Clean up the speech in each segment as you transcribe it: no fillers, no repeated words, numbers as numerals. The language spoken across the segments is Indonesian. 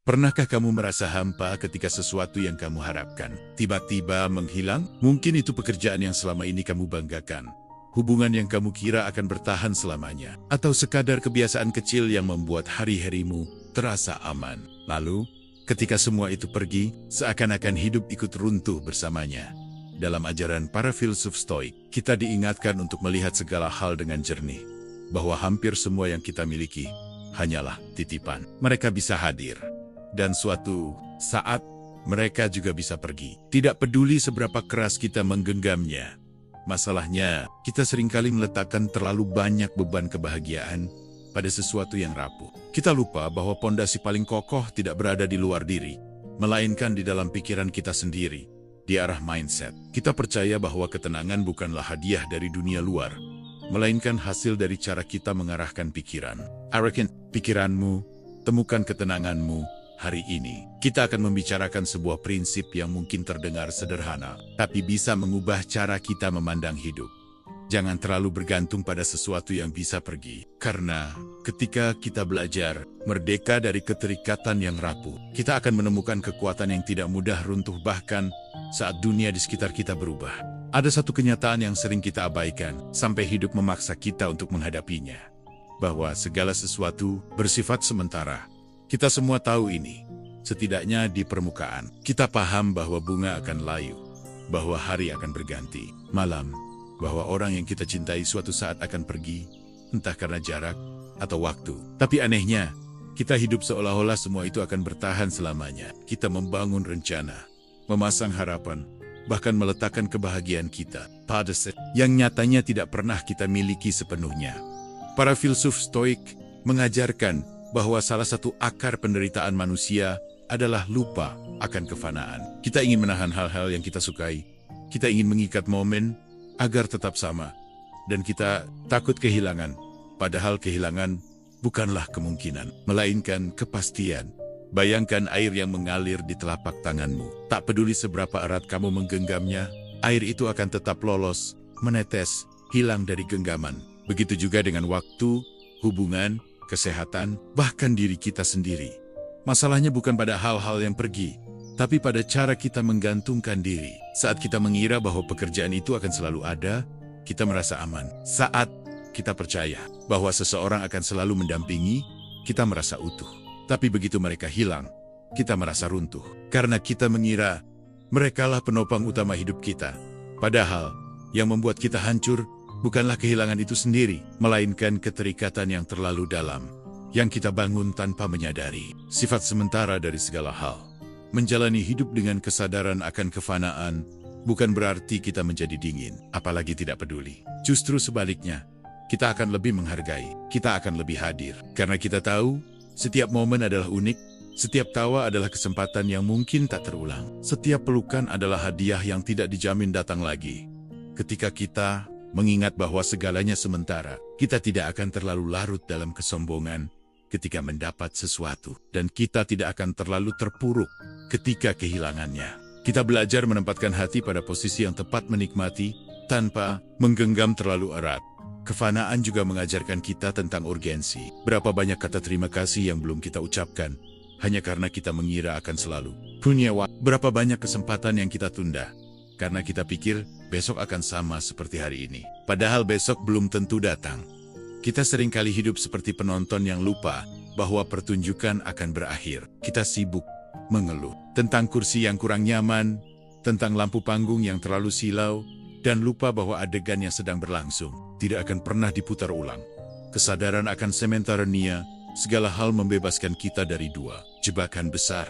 Pernahkah kamu merasa hampa ketika sesuatu yang kamu harapkan tiba-tiba menghilang? Mungkin itu pekerjaan yang selama ini kamu banggakan, hubungan yang kamu kira akan bertahan selamanya, atau sekadar kebiasaan kecil yang membuat hari-harimu terasa aman. Lalu, ketika semua itu pergi, seakan-akan hidup ikut runtuh bersamanya. Dalam ajaran para filsuf Stoik, kita diingatkan untuk melihat segala hal dengan jernih, bahwa hampir semua yang kita miliki hanyalah titipan. Mereka bisa hadir, dan suatu saat mereka juga bisa pergi. Tidak peduli seberapa keras kita menggenggamnya. Masalahnya, kita seringkali meletakkan terlalu banyak beban kebahagiaan pada sesuatu yang rapuh. Kita lupa bahwa pondasi paling kokoh tidak berada di luar diri, melainkan di dalam pikiran kita sendiri, di arah mindset. Kita percaya bahwa ketenangan bukanlah hadiah dari dunia luar, melainkan hasil dari cara kita mengarahkan pikiran. Arahkan pikiranmu, temukan ketenanganmu. Hari ini, kita akan membicarakan sebuah prinsip yang mungkin terdengar sederhana, tapi bisa mengubah cara kita memandang hidup. Jangan terlalu bergantung pada sesuatu yang bisa pergi, karena ketika kita belajar merdeka dari keterikatan yang rapuh, kita akan menemukan kekuatan yang tidak mudah runtuh bahkan saat dunia di sekitar kita berubah. Ada satu kenyataan yang sering kita abaikan, sampai hidup memaksa kita untuk menghadapinya, bahwa segala sesuatu bersifat sementara. Kita semua tahu ini, setidaknya di permukaan. Kita paham bahwa bunga akan layu, bahwa hari akan berganti malam, bahwa orang yang kita cintai suatu saat akan pergi, entah karena jarak atau waktu. Tapi anehnya, kita hidup seolah-olah semua itu akan bertahan selamanya. Kita membangun rencana, memasang harapan, bahkan meletakkan kebahagiaan kita pada yang nyatanya tidak pernah kita miliki sepenuhnya. Para filsuf Stoik mengajarkan bahwa salah satu akar penderitaan manusia adalah lupa akan kefanaan. Kita ingin menahan hal-hal yang kita sukai, kita ingin mengikat momen agar tetap sama, dan kita takut kehilangan, padahal kehilangan bukanlah kemungkinan, melainkan kepastian. Bayangkan air yang mengalir di telapak tanganmu. Tak peduli seberapa erat kamu menggenggamnya, air itu akan tetap lolos, menetes, hilang dari genggaman. Begitu juga dengan waktu, hubungan, kesehatan, bahkan diri kita sendiri. Masalahnya bukan pada hal-hal yang pergi, tapi pada cara kita menggantungkan diri. Saat kita mengira bahwa pekerjaan itu akan selalu ada, kita merasa aman. Saat kita percaya bahwa seseorang akan selalu mendampingi, kita merasa utuh. Tapi begitu mereka hilang, kita merasa runtuh. Karena kita mengira merekalah penopang utama hidup kita. Padahal, yang membuat kita hancur bukanlah kehilangan itu sendiri, melainkan keterikatan yang terlalu dalam, yang kita bangun tanpa menyadari. Sifat sementara dari segala hal. Menjalani hidup dengan kesadaran akan kefanaan, bukan berarti kita menjadi dingin, apalagi tidak peduli. Justru sebaliknya, kita akan lebih menghargai, kita akan lebih hadir. Karena kita tahu, setiap momen adalah unik, setiap tawa adalah kesempatan yang mungkin tak terulang. Setiap pelukan adalah hadiah yang tidak dijamin datang lagi. Ketika kita mengingat bahwa segalanya sementara, kita tidak akan terlalu larut dalam kesombongan ketika mendapat sesuatu, dan kita tidak akan terlalu terpuruk ketika kehilangannya. Kita belajar menempatkan hati pada posisi yang tepat, menikmati tanpa menggenggam terlalu erat. Kefanaan juga mengajarkan kita tentang urgensi. Berapa banyak kata terima kasih yang belum kita ucapkan hanya karena kita mengira akan selalu punya waktu. Berapa banyak kesempatan yang kita tunda karena kita pikir besok akan sama seperti hari ini. Padahal besok belum tentu datang. Kita seringkali hidup seperti penonton yang lupa bahwa pertunjukan akan berakhir. Kita sibuk mengeluh tentang kursi yang kurang nyaman, tentang lampu panggung yang terlalu silau, dan lupa bahwa adegan yang sedang berlangsung tidak akan pernah diputar ulang. Kesadaran akan sementaranya, segala hal membebaskan kita dari dua jebakan besar.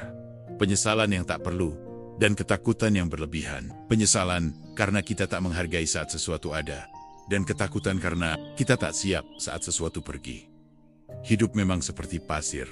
Penyesalan yang tak perlu, dan ketakutan yang berlebihan. Penyesalan karena kita tak menghargai saat sesuatu ada, dan ketakutan karena kita tak siap saat sesuatu pergi. Hidup memang seperti pasir.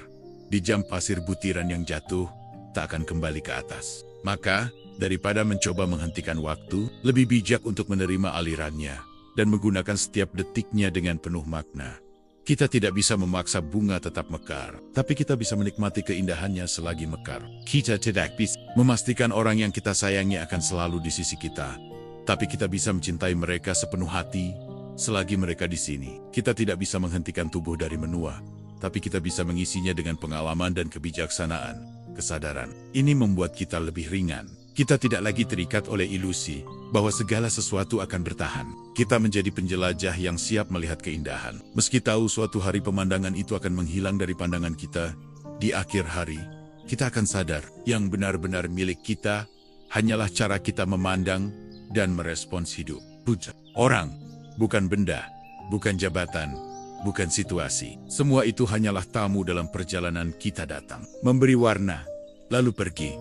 Di jam pasir butiran yang jatuh, tak akan kembali ke atas. Maka, daripada mencoba menghentikan waktu, lebih bijak untuk menerima alirannya, dan menggunakan setiap detiknya dengan penuh makna. Kita tidak bisa memaksa bunga tetap mekar, tapi kita bisa menikmati keindahannya selagi mekar. Kita tidak bisa memastikan orang yang kita sayangi akan selalu di sisi kita, tapi kita bisa mencintai mereka sepenuh hati selagi mereka di sini. Kita tidak bisa menghentikan tubuh dari menua, tapi kita bisa mengisinya dengan pengalaman dan kebijaksanaan. kesadaran. Ini membuat kita lebih ringan. Kita tidak lagi terikat oleh ilusi bahwa segala sesuatu akan bertahan. Kita menjadi penjelajah yang siap melihat keindahan. Meski tahu suatu hari pemandangan itu akan menghilang dari pandangan kita, di akhir hari, kita akan sadar yang benar-benar milik kita hanyalah cara kita memandang dan merespons hidup. Orang, bukan benda, bukan jabatan, bukan situasi. Semua itu hanyalah tamu dalam perjalanan kita datang. Memberi warna, lalu pergi.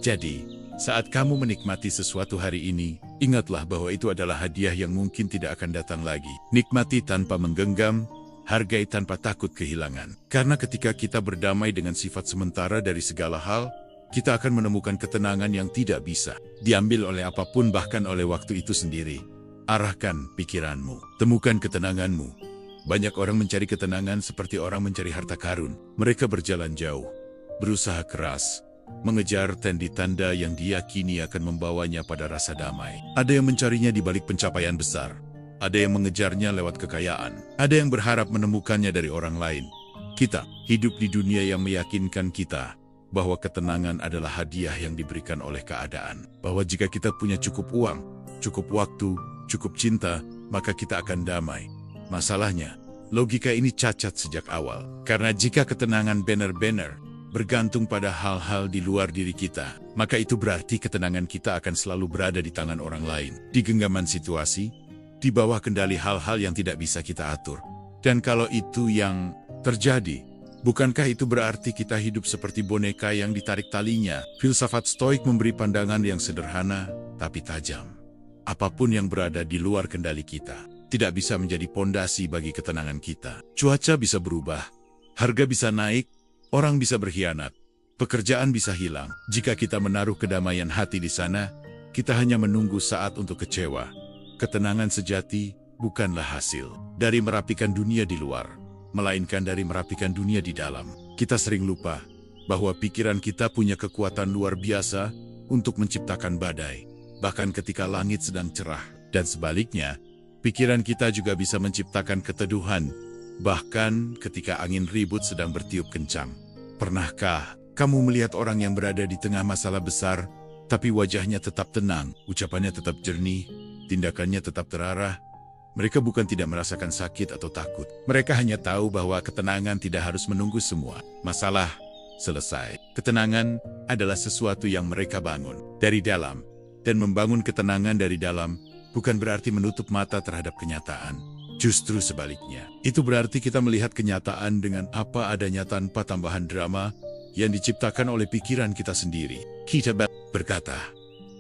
Jadi, saat kamu menikmati sesuatu hari ini, ingatlah bahwa itu adalah hadiah yang mungkin tidak akan datang lagi. Nikmati tanpa menggenggam, hargai tanpa takut kehilangan. Karena ketika kita berdamai dengan sifat sementara dari segala hal, kita akan menemukan ketenangan yang tidak bisa diambil oleh apapun, bahkan oleh waktu itu sendiri. Arahkan pikiranmu, temukan ketenanganmu. Banyak orang mencari ketenangan seperti orang mencari harta karun. Mereka berjalan jauh, berusaha keras, mengejar tanda yang diyakini akan membawanya pada rasa damai. Ada yang mencarinya di balik pencapaian besar. Ada yang mengejarnya lewat kekayaan. Ada yang berharap menemukannya dari orang lain. Kita hidup di dunia yang meyakinkan kita bahwa ketenangan adalah hadiah yang diberikan oleh keadaan. Bahwa jika kita punya cukup uang, cukup waktu, cukup cinta, maka kita akan damai. Masalahnya, logika ini cacat sejak awal. Karena jika ketenangan benar-benar bergantung pada hal-hal di luar diri kita, maka itu berarti ketenangan kita akan selalu berada di tangan orang lain. Di genggaman situasi, di bawah kendali hal-hal yang tidak bisa kita atur. Dan kalau itu yang terjadi, bukankah itu berarti kita hidup seperti boneka yang ditarik talinya? Filsafat Stoik memberi pandangan yang sederhana, tapi tajam. Apapun yang berada di luar kendali kita tidak bisa menjadi pondasi bagi ketenangan kita. Cuaca bisa berubah, harga bisa naik, orang bisa berkhianat, pekerjaan bisa hilang. Jika kita menaruh kedamaian hati di sana, kita hanya menunggu saat untuk kecewa. Ketenangan sejati bukanlah hasil dari merapikan dunia di luar, melainkan dari merapikan dunia di dalam. Kita sering lupa bahwa pikiran kita punya kekuatan luar biasa untuk menciptakan badai. Bahkan ketika langit sedang cerah, dan sebaliknya, pikiran kita juga bisa menciptakan keteduhan, bahkan ketika angin ribut sedang bertiup kencang. Pernahkah kamu melihat orang yang berada di tengah masalah besar, tapi wajahnya tetap tenang, ucapannya tetap jernih, tindakannya tetap terarah? Mereka bukan tidak merasakan sakit atau takut. Mereka hanya tahu bahwa ketenangan tidak harus menunggu semua masalah selesai. Ketenangan adalah sesuatu yang mereka bangun dari dalam. Dan membangun ketenangan dari dalam bukan berarti menutup mata terhadap kenyataan. Justru sebaliknya. Itu berarti kita melihat kenyataan dengan apa adanya tanpa tambahan drama yang diciptakan oleh pikiran kita sendiri. Kita berkata,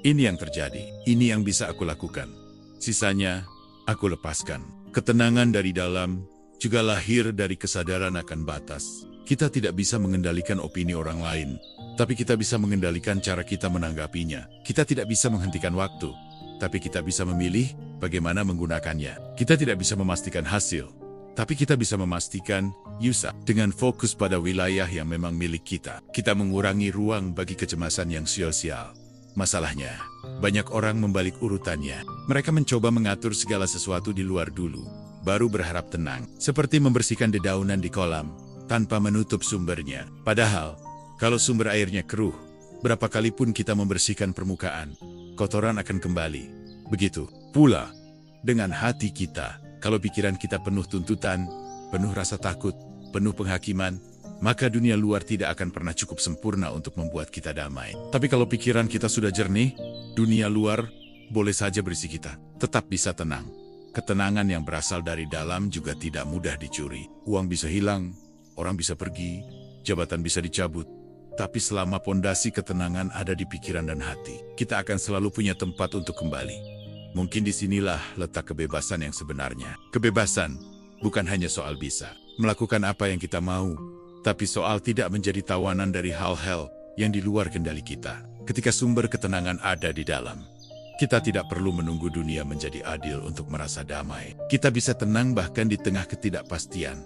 ini yang terjadi, ini yang bisa aku lakukan. Sisanya, aku lepaskan. Ketenangan dari dalam juga lahir dari kesadaran akan batas. Kita tidak bisa mengendalikan opini orang lain, tapi kita bisa mengendalikan cara kita menanggapinya. Kita tidak bisa menghentikan waktu, tapi kita bisa memilih bagaimana menggunakannya. Kita tidak bisa memastikan hasil, tapi kita bisa memastikan usaha. Dengan fokus pada wilayah yang memang milik kita, kita mengurangi ruang bagi kecemasan yang sia-sia. Masalahnya, banyak orang membalik urutannya. Mereka mencoba mengatur segala sesuatu di luar dulu, baru berharap tenang. Seperti membersihkan dedaunan di kolam, tanpa menutup sumbernya. Padahal, kalau sumber airnya keruh, berapa kali pun kita membersihkan permukaan, kotoran akan kembali. Begitu pula dengan hati kita. Kalau pikiran kita penuh tuntutan, penuh rasa takut, penuh penghakiman, maka dunia luar tidak akan pernah cukup sempurna untuk membuat kita damai. Tapi kalau pikiran kita sudah jernih, dunia luar boleh saja berisi kita, tetap bisa tenang. Ketenangan yang berasal dari dalam juga tidak mudah dicuri. Uang bisa hilang, orang bisa pergi, jabatan bisa dicabut. Tapi selama pondasi ketenangan ada di pikiran dan hati, kita akan selalu punya tempat untuk kembali. Mungkin disinilah letak kebebasan yang sebenarnya. Kebebasan bukan hanya soal bisa melakukan apa yang kita mau, tapi soal tidak menjadi tawanan dari hal-hal yang di luar kendali kita. Ketika sumber ketenangan ada di dalam, kita tidak perlu menunggu dunia menjadi adil untuk merasa damai. Kita bisa tenang bahkan di tengah ketidakpastian.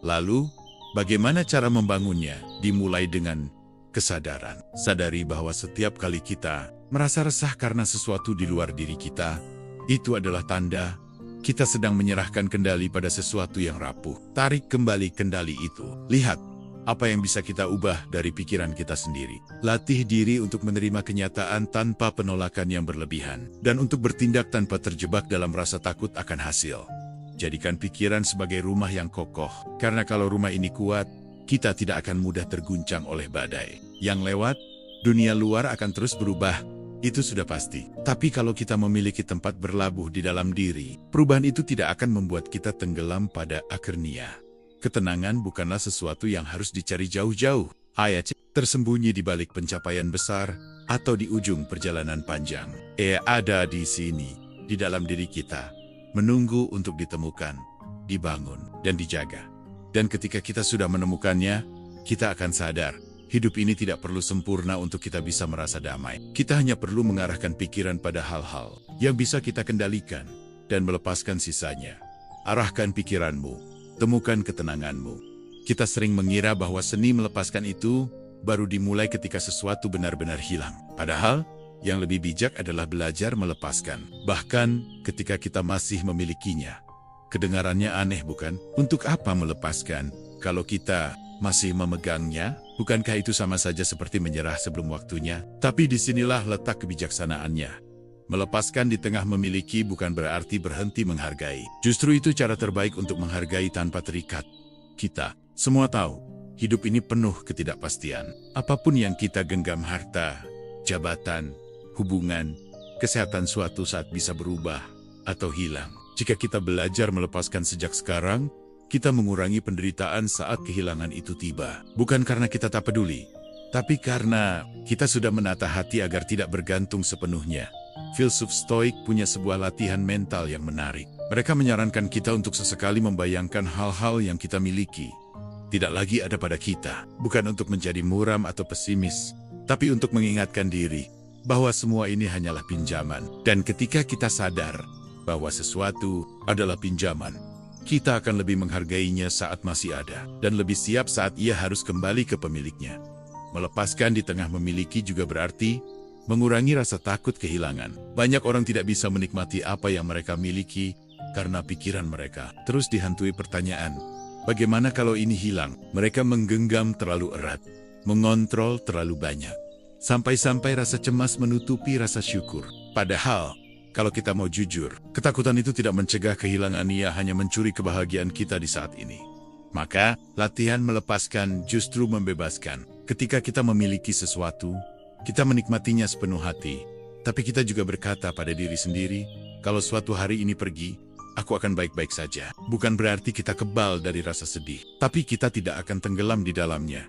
Lalu, bagaimana cara membangunnya? Dimulai dengan kesadaran. Sadari bahwa setiap kali kita merasa resah karena sesuatu di luar diri kita, itu adalah tanda kita sedang menyerahkan kendali pada sesuatu yang rapuh. Tarik kembali kendali itu. Lihat, Apa yang bisa kita ubah dari pikiran kita sendiri? Latih diri untuk menerima kenyataan tanpa penolakan yang berlebihan, dan untuk bertindak tanpa terjebak dalam rasa takut akan hasil. Jadikan pikiran sebagai rumah yang kokoh, karena kalau rumah ini kuat, kita tidak akan mudah terguncang oleh badai. Yang lewat, dunia luar akan terus berubah, itu sudah pasti. Tapi kalau kita memiliki tempat berlabuh di dalam diri, perubahan itu tidak akan membuat kita tenggelam pada akernia. Ketenangan bukanlah sesuatu yang harus dicari jauh-jauh. Ayat tersembunyi di balik pencapaian besar atau di ujung perjalanan panjang. Ada di sini, di dalam diri kita, menunggu untuk ditemukan, dibangun, dan dijaga. Dan ketika kita sudah menemukannya, kita akan sadar, hidup ini tidak perlu sempurna untuk kita bisa merasa damai. Kita hanya perlu mengarahkan pikiran pada hal-hal yang bisa kita kendalikan dan melepaskan sisanya. Arahkan pikiranmu, temukan ketenanganmu. Kita sering mengira bahwa seni melepaskan itu baru dimulai ketika sesuatu benar-benar hilang. Padahal, yang lebih bijak adalah belajar melepaskan, bahkan ketika kita masih memilikinya. Kedengarannya aneh bukan? Untuk apa melepaskan kalau kita masih memegangnya? Bukankah itu sama saja seperti menyerah sebelum waktunya? Tapi disinilah letak kebijaksanaannya. Melepaskan di tengah memiliki bukan berarti berhenti menghargai. Justru itu cara terbaik untuk menghargai tanpa terikat. Kita semua tahu, hidup ini penuh ketidakpastian. Apapun yang kita genggam, harta, jabatan, hubungan, kesehatan suatu saat bisa berubah atau hilang. Jika kita belajar melepaskan sejak sekarang, kita mengurangi penderitaan saat kehilangan itu tiba. Bukan karena kita tak peduli, tapi karena kita sudah menata hati agar tidak bergantung sepenuhnya. Filsuf Stoik punya sebuah latihan mental yang menarik. Mereka menyarankan kita untuk sesekali membayangkan hal-hal yang kita miliki tidak lagi ada pada kita. Bukan untuk menjadi muram atau pesimis, tapi untuk mengingatkan diri bahwa semua ini hanyalah pinjaman. Dan ketika kita sadar bahwa sesuatu adalah pinjaman, kita akan lebih menghargainya saat masih ada, dan lebih siap saat ia harus kembali ke pemiliknya. Melepaskan di tengah memiliki juga berarti mengurangi rasa takut kehilangan. Banyak orang tidak bisa menikmati apa yang mereka miliki karena pikiran mereka terus dihantui pertanyaan, bagaimana kalau ini hilang? Mereka menggenggam terlalu erat, mengontrol terlalu banyak, sampai-sampai rasa cemas menutupi rasa syukur. Padahal, kalau kita mau jujur, ketakutan itu tidak mencegah kehilangan, ia hanya mencuri kebahagiaan kita di saat ini. Maka, latihan melepaskan justru membebaskan. Ketika kita memiliki sesuatu, kita menikmatinya sepenuh hati. Tapi kita juga berkata pada diri sendiri, kalau suatu hari ini pergi, aku akan baik-baik saja. Bukan berarti kita kebal dari rasa sedih, tapi kita tidak akan tenggelam di dalamnya.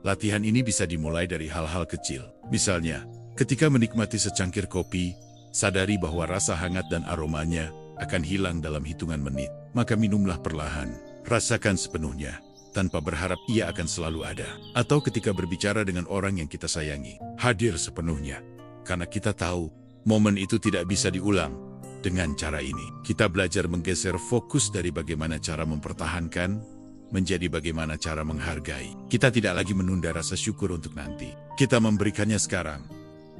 Latihan ini bisa dimulai dari hal-hal kecil. Misalnya, ketika menikmati secangkir kopi, sadari bahwa rasa hangat dan aromanya akan hilang dalam hitungan menit. Maka minumlah perlahan, rasakan sepenuhnya, tanpa berharap ia akan selalu ada. Atau ketika berbicara dengan orang yang kita sayangi, hadir sepenuhnya. Karena kita tahu, momen itu tidak bisa diulang. Dengan cara ini, kita belajar menggeser fokus dari bagaimana cara mempertahankan, menjadi bagaimana cara menghargai. Kita tidak lagi menunda rasa syukur untuk nanti. Kita memberikannya sekarang,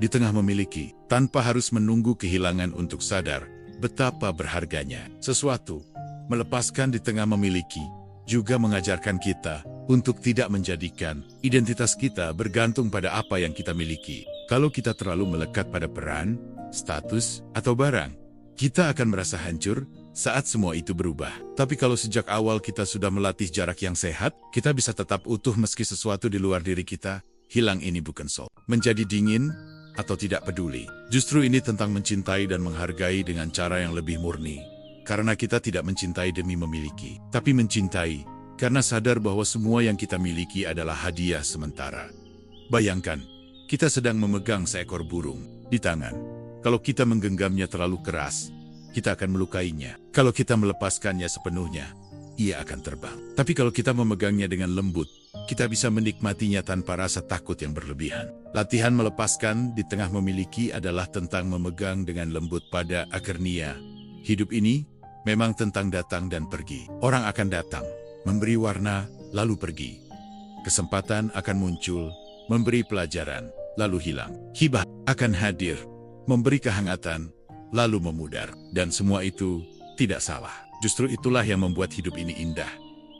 di tengah memiliki, tanpa harus menunggu kehilangan untuk sadar betapa berharganya sesuatu. Melepaskan di tengah memiliki juga mengajarkan kita untuk tidak menjadikan identitas kita bergantung pada apa yang kita miliki. Kalau kita terlalu melekat pada peran, status, atau barang, kita akan merasa hancur saat semua itu berubah. Tapi kalau sejak awal kita sudah melatih jarak yang sehat, kita bisa tetap utuh meski sesuatu di luar diri kita hilang. Ini bukan soal menjadi dingin atau tidak peduli. Justru ini tentang mencintai dan menghargai dengan cara yang lebih murni. Karena kita tidak mencintai demi memiliki, tapi mencintai karena sadar bahwa semua yang kita miliki adalah hadiah sementara. Bayangkan, kita sedang memegang seekor burung di tangan. Kalau kita menggenggamnya terlalu keras, kita akan melukainya. Kalau kita melepaskannya sepenuhnya, ia akan terbang. Tapi kalau kita memegangnya dengan lembut, kita bisa menikmatinya tanpa rasa takut yang berlebihan. Latihan melepaskan di tengah memiliki adalah tentang memegang dengan lembut pada akernia. Hidup ini memang tentang datang dan pergi. Orang akan datang, memberi warna, lalu pergi. Kesempatan akan muncul, memberi pelajaran, lalu hilang. Hibah akan hadir, memberi kehangatan, lalu memudar. Dan semua itu tidak salah. Justru itulah yang membuat hidup ini indah.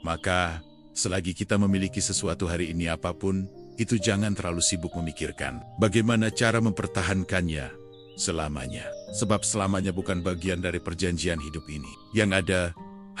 Maka, Selagi kita memiliki sesuatu hari ini apapun, itu jangan terlalu sibuk memikirkan bagaimana cara mempertahankannya selamanya. Sebab selamanya bukan bagian dari perjanjian hidup ini. Yang ada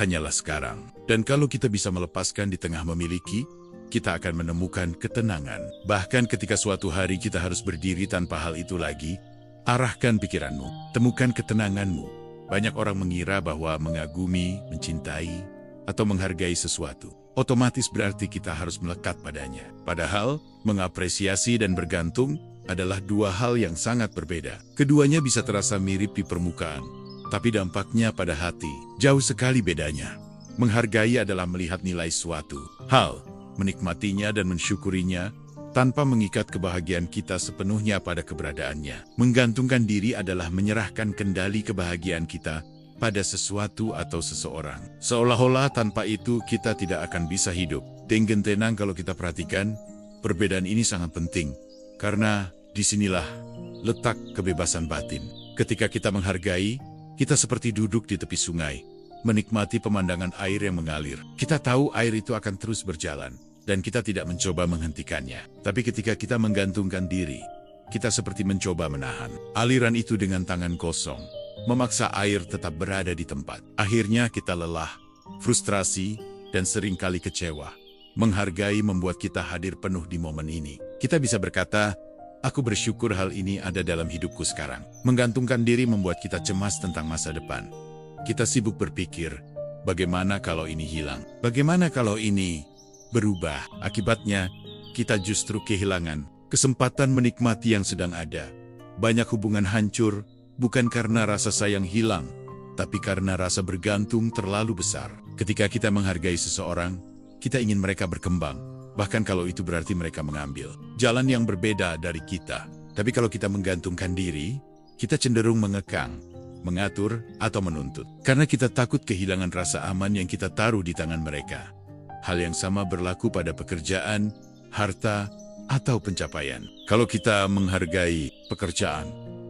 hanyalah sekarang. Dan kalau kita bisa melepaskan di tengah memiliki, kita akan menemukan ketenangan. Bahkan ketika suatu hari kita harus berdiri tanpa hal itu lagi, arahkan pikiranmu, temukan ketenanganmu. Banyak orang mengira bahwa mengagumi, mencintai, atau menghargai sesuatu otomatis berarti kita harus melekat padanya. Padahal, mengapresiasi dan bergantung adalah dua hal yang sangat berbeda. Keduanya bisa terasa mirip di permukaan, tapi dampaknya pada hati jauh sekali bedanya. Menghargai adalah melihat nilai suatu hal, menikmatinya dan mensyukurinya, tanpa mengikat kebahagiaan kita sepenuhnya pada keberadaannya. Menggantungkan diri adalah menyerahkan kendali kebahagiaan kita pada sesuatu atau seseorang. Seolah-olah tanpa itu kita tidak akan bisa hidup. Dengan tenang kalau kita perhatikan, perbedaan ini sangat penting. Karena disinilah letak kebebasan batin. Ketika kita menghargai, kita seperti duduk di tepi sungai, menikmati pemandangan air yang mengalir. Kita tahu air itu akan terus berjalan, dan kita tidak mencoba menghentikannya. Tapi ketika kita menggantungkan diri, kita seperti mencoba menahan aliran itu dengan tangan kosong, memaksa air tetap berada di tempat. Akhirnya kita lelah, frustrasi, dan seringkali kecewa. Menghargai membuat kita hadir penuh di momen ini. Kita bisa berkata, aku bersyukur hal ini ada dalam hidupku sekarang. Menggantungkan diri membuat kita cemas tentang masa depan. Kita sibuk berpikir, bagaimana kalau ini hilang? Bagaimana kalau ini berubah? Akibatnya, kita justru kehilangan kesempatan menikmati yang sedang ada. Banyak hubungan hancur, bukan karena rasa sayang hilang, tapi karena rasa bergantung terlalu besar. Ketika kita menghargai seseorang, kita ingin mereka berkembang, bahkan kalau itu berarti mereka mengambil jalan yang berbeda dari kita. Tapi kalau kita menggantungkan diri, kita cenderung mengekang, mengatur, atau menuntut. Karena kita takut kehilangan rasa aman yang kita taruh di tangan mereka. Hal yang sama berlaku pada pekerjaan, harta, atau pencapaian. Kalau kita menghargai pekerjaan,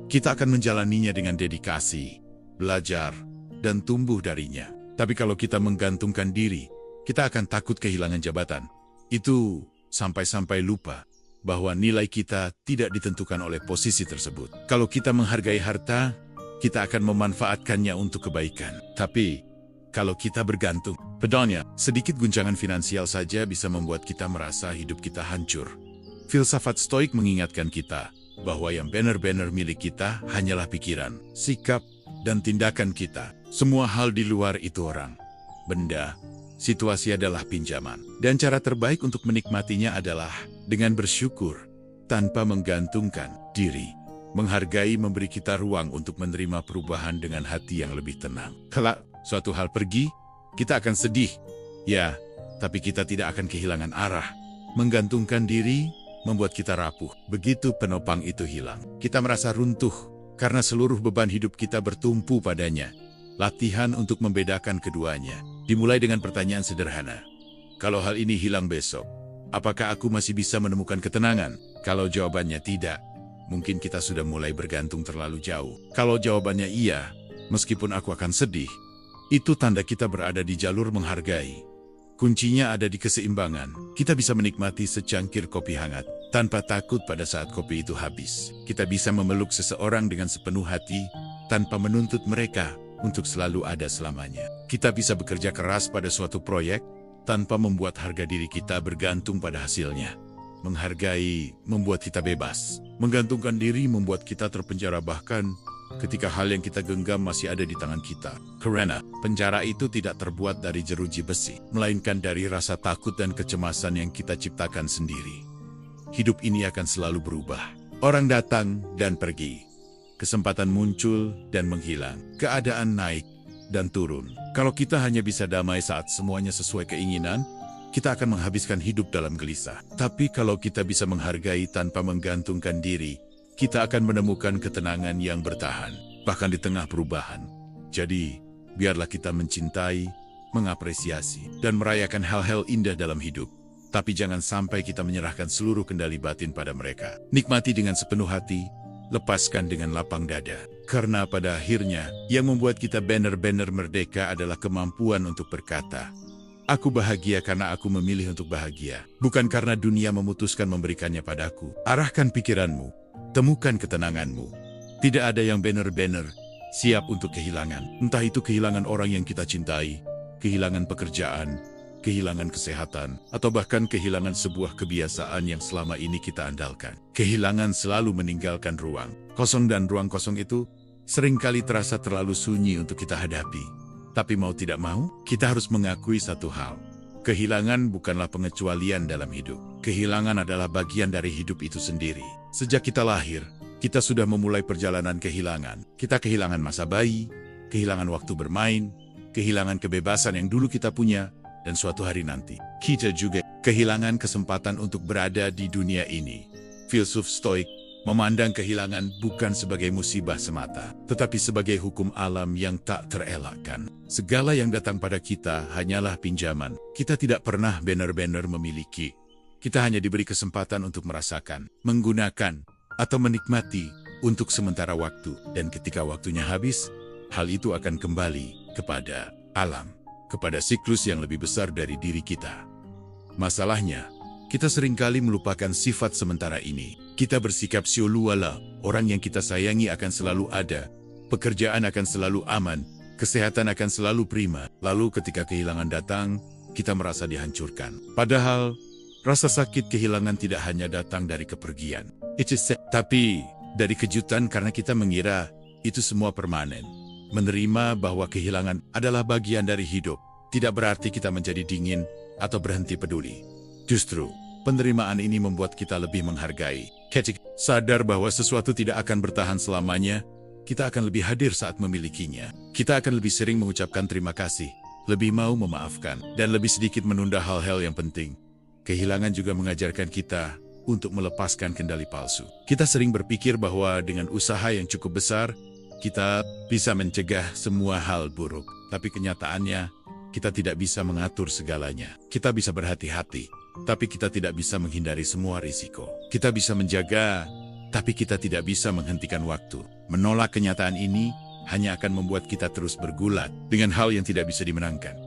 kita akan menjalaninya dengan dedikasi, belajar, dan tumbuh darinya. Tapi kalau kita menggantungkan diri, kita akan takut kehilangan jabatan. Itu sampai-sampai lupa bahwa nilai kita tidak ditentukan oleh posisi tersebut. Kalau kita menghargai harta, kita akan memanfaatkannya untuk kebaikan. Tapi kalau kita bergantung padanya, sedikit guncangan finansial saja bisa membuat kita merasa hidup kita hancur. Filsafat Stoik mengingatkan kita bahwa yang benar-benar milik kita hanyalah pikiran, sikap, dan tindakan kita. Semua hal di luar itu orang, benda, situasi adalah pinjaman. Dan cara terbaik untuk menikmatinya adalah dengan bersyukur, tanpa menggantungkan diri. Menghargai memberi kita ruang untuk menerima perubahan dengan hati yang lebih tenang. Kalau suatu hal pergi, kita akan sedih. Ya, tapi kita tidak akan kehilangan arah. Menggantungkan diri membuat kita rapuh. Begitu penopang itu hilang, kita merasa runtuh karena seluruh beban hidup kita bertumpu padanya. Latihan untuk membedakan keduanya dimulai dengan pertanyaan sederhana. Kalau hal ini hilang besok, apakah aku masih bisa menemukan ketenangan? Kalau jawabannya tidak, mungkin kita sudah mulai bergantung terlalu jauh. Kalau jawabannya iya, meskipun aku akan sedih, itu tanda kita berada di jalur menghargai. Kuncinya ada di keseimbangan. Kita bisa menikmati secangkir kopi hangat tanpa takut pada saat kopi itu habis. Kita bisa memeluk seseorang dengan sepenuh hati tanpa menuntut mereka untuk selalu ada selamanya. Kita bisa bekerja keras pada suatu proyek tanpa membuat harga diri kita bergantung pada hasilnya. Menghargai membuat kita bebas. Menggantungkan diri membuat kita terpenjara bahkan ketika hal yang kita genggam masih ada di tangan kita. Karena penjara itu tidak terbuat dari jeruji besi, melainkan dari rasa takut dan kecemasan yang kita ciptakan sendiri. Hidup ini akan selalu berubah. Orang datang dan pergi. Kesempatan muncul dan menghilang. Keadaan naik dan turun. Kalau kita hanya bisa damai saat semuanya sesuai keinginan, kita akan menghabiskan hidup dalam gelisah. Tapi kalau kita bisa menghargai tanpa menggantungkan diri, kita akan menemukan ketenangan yang bertahan, bahkan di tengah perubahan. Jadi, biarlah kita mencintai, mengapresiasi, dan merayakan hal-hal indah dalam hidup. Tapi jangan sampai kita menyerahkan seluruh kendali batin pada mereka. Nikmati dengan sepenuh hati, lepaskan dengan lapang dada. Karena pada akhirnya, yang membuat kita benar-benar merdeka adalah kemampuan untuk berkata, Aku bahagia karena aku memilih untuk bahagia, bukan karena dunia memutuskan memberikannya padaku. Arahkan pikiranmu, temukan ketenanganmu. Tidak ada yang benar-benar siap untuk kehilangan. Entah itu kehilangan orang yang kita cintai, kehilangan pekerjaan, kehilangan kesehatan, atau bahkan kehilangan sebuah kebiasaan yang selama ini kita andalkan. Kehilangan selalu meninggalkan ruang kosong, dan ruang kosong itu seringkali terasa terlalu sunyi untuk kita hadapi. Tapi mau tidak mau, kita harus mengakui satu hal. Kehilangan bukanlah pengecualian dalam hidup. Kehilangan adalah bagian dari hidup itu sendiri. Sejak kita lahir, kita sudah memulai perjalanan kehilangan. Kita kehilangan masa bayi, kehilangan waktu bermain, kehilangan kebebasan yang dulu kita punya, dan suatu hari nanti, kita juga kehilangan kesempatan untuk berada di dunia ini. Filsuf Stoik memandang kehilangan bukan sebagai musibah semata, tetapi sebagai hukum alam yang tak terelakkan. Segala yang datang pada kita hanyalah pinjaman. Kita tidak pernah benar-benar memiliki. Kita hanya diberi kesempatan untuk merasakan, menggunakan, atau menikmati untuk sementara waktu. Dan ketika waktunya habis, hal itu akan kembali kepada alam, kepada siklus yang lebih besar dari diri kita. Masalahnya, kita seringkali melupakan sifat sementara ini. Kita bersikap seolah-olah orang yang kita sayangi akan selalu ada, pekerjaan akan selalu aman, kesehatan akan selalu prima. Lalu ketika kehilangan datang, kita merasa dihancurkan. Padahal, rasa sakit kehilangan tidak hanya datang dari kepergian, tapi dari kejutan, karena kita mengira itu semua permanen. Menerima bahwa kehilangan adalah bagian dari hidup tidak berarti kita menjadi dingin atau berhenti peduli. Justru, penerimaan ini membuat kita lebih menghargai. Ketika sadar bahwa sesuatu tidak akan bertahan selamanya, kita akan lebih hadir saat memilikinya. Kita akan lebih sering mengucapkan terima kasih, lebih mau memaafkan, dan lebih sedikit menunda hal-hal yang penting. Kehilangan juga mengajarkan kita untuk melepaskan kendali palsu. Kita sering berpikir bahwa dengan usaha yang cukup besar, kita bisa mencegah semua hal buruk. Tapi kenyataannya, kita tidak bisa mengatur segalanya. Kita bisa berhati-hati, tapi kita tidak bisa menghindari semua risiko. Kita bisa menjaga, tapi kita tidak bisa menghentikan waktu. Menolak kenyataan ini hanya akan membuat kita terus bergulat dengan hal yang tidak bisa dimenangkan.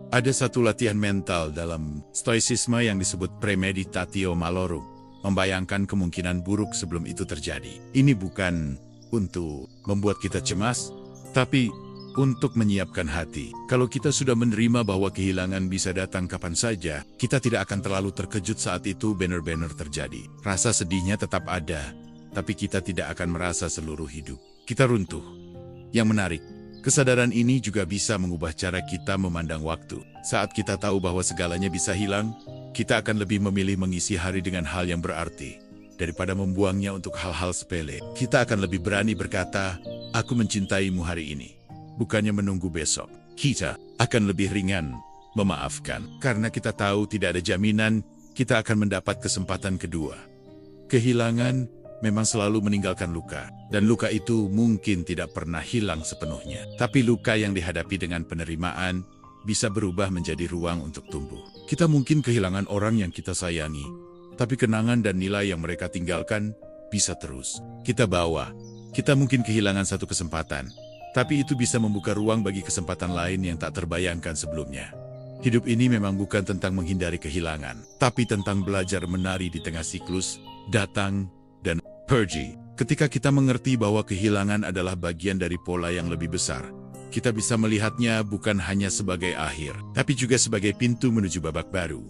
Ada satu latihan mental dalam stoicisme yang disebut premeditatio malorum, membayangkan kemungkinan buruk sebelum itu terjadi. Ini bukan untuk membuat kita cemas, tapi untuk menyiapkan hati. Kalau kita sudah menerima bahwa kehilangan bisa datang kapan saja, kita tidak akan terlalu terkejut saat itu benar-benar terjadi. Rasa sedihnya tetap ada, tapi kita tidak akan merasa seluruh hidup kita runtuh. Yang menarik, kesadaran ini juga bisa mengubah cara kita memandang waktu. Saat kita tahu bahwa segalanya bisa hilang, kita akan lebih memilih mengisi hari dengan hal yang berarti daripada membuangnya untuk hal-hal sepele. Kita akan lebih berani berkata, "Aku mencintaimu hari ini," bukannya menunggu besok. Kita akan lebih ringan memaafkan, karena kita tahu tidak ada jaminan kita akan mendapat kesempatan kedua. Kehilangan memang selalu meninggalkan luka, dan luka itu mungkin tidak pernah hilang sepenuhnya. Tapi luka yang dihadapi dengan penerimaan bisa berubah menjadi ruang untuk tumbuh. Kita mungkin kehilangan orang yang kita sayangi, tapi kenangan dan nilai yang mereka tinggalkan bisa terus kita bawa. Kita mungkin kehilangan satu kesempatan, tapi itu bisa membuka ruang bagi kesempatan lain yang tak terbayangkan sebelumnya. Hidup ini memang bukan tentang menghindari kehilangan, tapi tentang belajar menari di tengah siklus, datang, dan pergi. Ketika kita mengerti bahwa kehilangan adalah bagian dari pola yang lebih besar, kita bisa melihatnya bukan hanya sebagai akhir, tapi juga sebagai pintu menuju babak baru.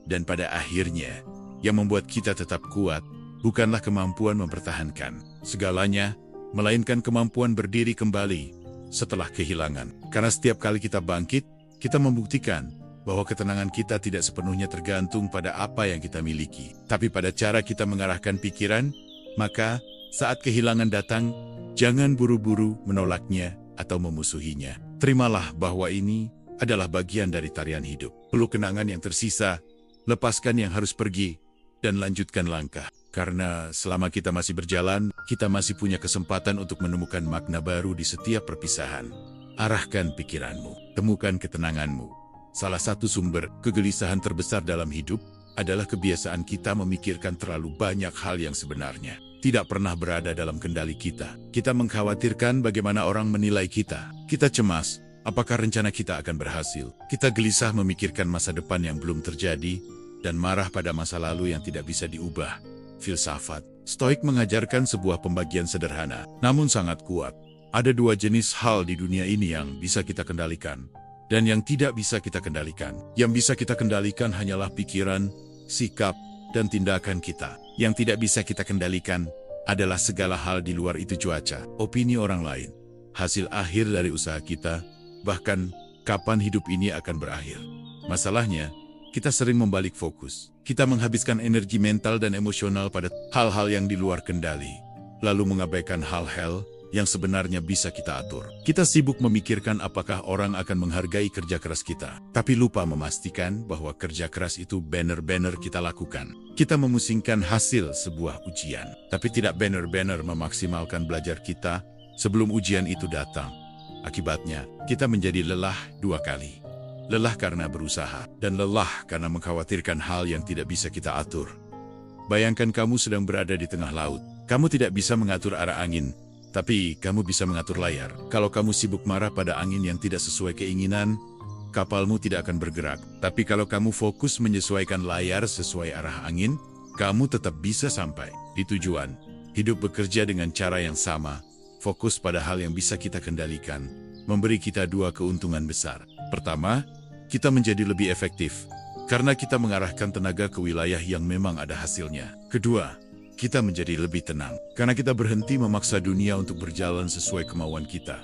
Dan pada akhirnya, yang membuat kita tetap kuat, bukanlah kemampuan mempertahankan segalanya, melainkan kemampuan berdiri kembali setelah kehilangan. Karena setiap kali kita bangkit, kita membuktikan bahwa ketenangan kita tidak sepenuhnya tergantung pada apa yang kita miliki, tapi pada cara kita mengarahkan pikiran. Maka, saat kehilangan datang, jangan buru-buru menolaknya atau memusuhinya. Terimalah bahwa ini adalah bagian dari tarian hidup. Peluk kenangan yang tersisa, lepaskan yang harus pergi, dan lanjutkan langkah. Karena selama kita masih berjalan, kita masih punya kesempatan untuk menemukan makna baru di setiap perpisahan. Arahkan pikiranmu, temukan ketenanganmu. Salah satu sumber kegelisahan terbesar dalam hidup adalah kebiasaan kita memikirkan terlalu banyak hal yang sebenarnya tidak pernah berada dalam kendali kita. Kita mengkhawatirkan bagaimana orang menilai kita. Kita cemas Apakah rencana kita akan berhasil? Kita gelisah memikirkan masa depan yang belum terjadi dan marah pada masa lalu yang tidak bisa diubah. Filsafat Stoik mengajarkan sebuah pembagian sederhana, namun sangat kuat. Ada dua jenis hal di dunia ini yang bisa kita kendalikan dan yang tidak bisa kita kendalikan. Yang bisa kita kendalikan hanyalah pikiran, sikap, dan tindakan kita. Yang tidak bisa kita kendalikan adalah segala hal di luar itu: cuaca, opini orang lain, hasil akhir dari usaha kita, bahkan kapan hidup ini akan berakhir. Masalahnya, kita sering membalik fokus. Kita menghabiskan energi mental dan emosional pada hal-hal yang di luar kendali, lalu mengabaikan hal-hal yang sebenarnya bisa kita atur. Kita sibuk memikirkan apakah orang akan menghargai kerja keras kita, tapi lupa memastikan bahwa kerja keras itu benar-benar kita lakukan. Kita memusingkan hasil sebuah ujian, tapi tidak benar-benar memaksimalkan belajar kita sebelum ujian itu datang. Akibatnya, kita menjadi lelah dua kali. Lelah karena berusaha, dan lelah karena mengkhawatirkan hal yang tidak bisa kita atur. Bayangkan kamu sedang berada di tengah laut. Kamu tidak bisa mengatur arah angin, tapi kamu bisa mengatur layar. Kalau kamu sibuk marah pada angin yang tidak sesuai keinginan, kapalmu tidak akan bergerak. Tapi kalau kamu fokus menyesuaikan layar sesuai arah angin, kamu tetap bisa sampai di tujuan. Hidup bekerja dengan cara yang sama. Fokus pada hal yang bisa kita kendalikan memberi kita dua keuntungan besar. Pertama, kita menjadi lebih efektif karena kita mengarahkan tenaga ke wilayah yang memang ada hasilnya. Kedua, kita menjadi lebih tenang karena kita berhenti memaksa dunia untuk berjalan sesuai kemauan kita.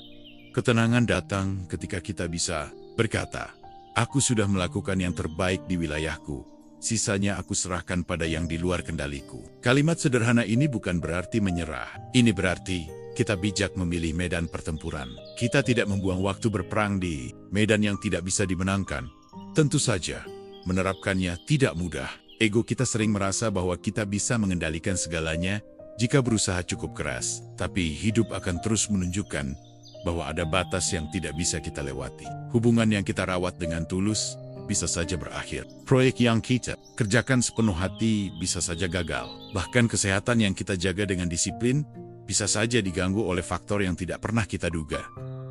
Ketenangan datang ketika kita bisa berkata, "Aku sudah melakukan yang terbaik di wilayahku. Sisanya aku serahkan pada yang di luar kendaliku." Kalimat sederhana ini bukan berarti menyerah. Ini berarti kita bijak memilih medan pertempuran. Kita tidak membuang waktu berperang di medan yang tidak bisa dimenangkan. Tentu saja, menerapkannya tidak mudah. Ego kita sering merasa bahwa kita bisa mengendalikan segalanya jika berusaha cukup keras. Tapi hidup akan terus menunjukkan bahwa ada batas yang tidak bisa kita lewati. Hubungan yang kita rawat dengan tulus bisa saja berakhir. Proyek yang kita kerjakan sepenuh hati bisa saja gagal. Bahkan kesehatan yang kita jaga dengan disiplin bisa saja diganggu oleh faktor yang tidak pernah kita duga.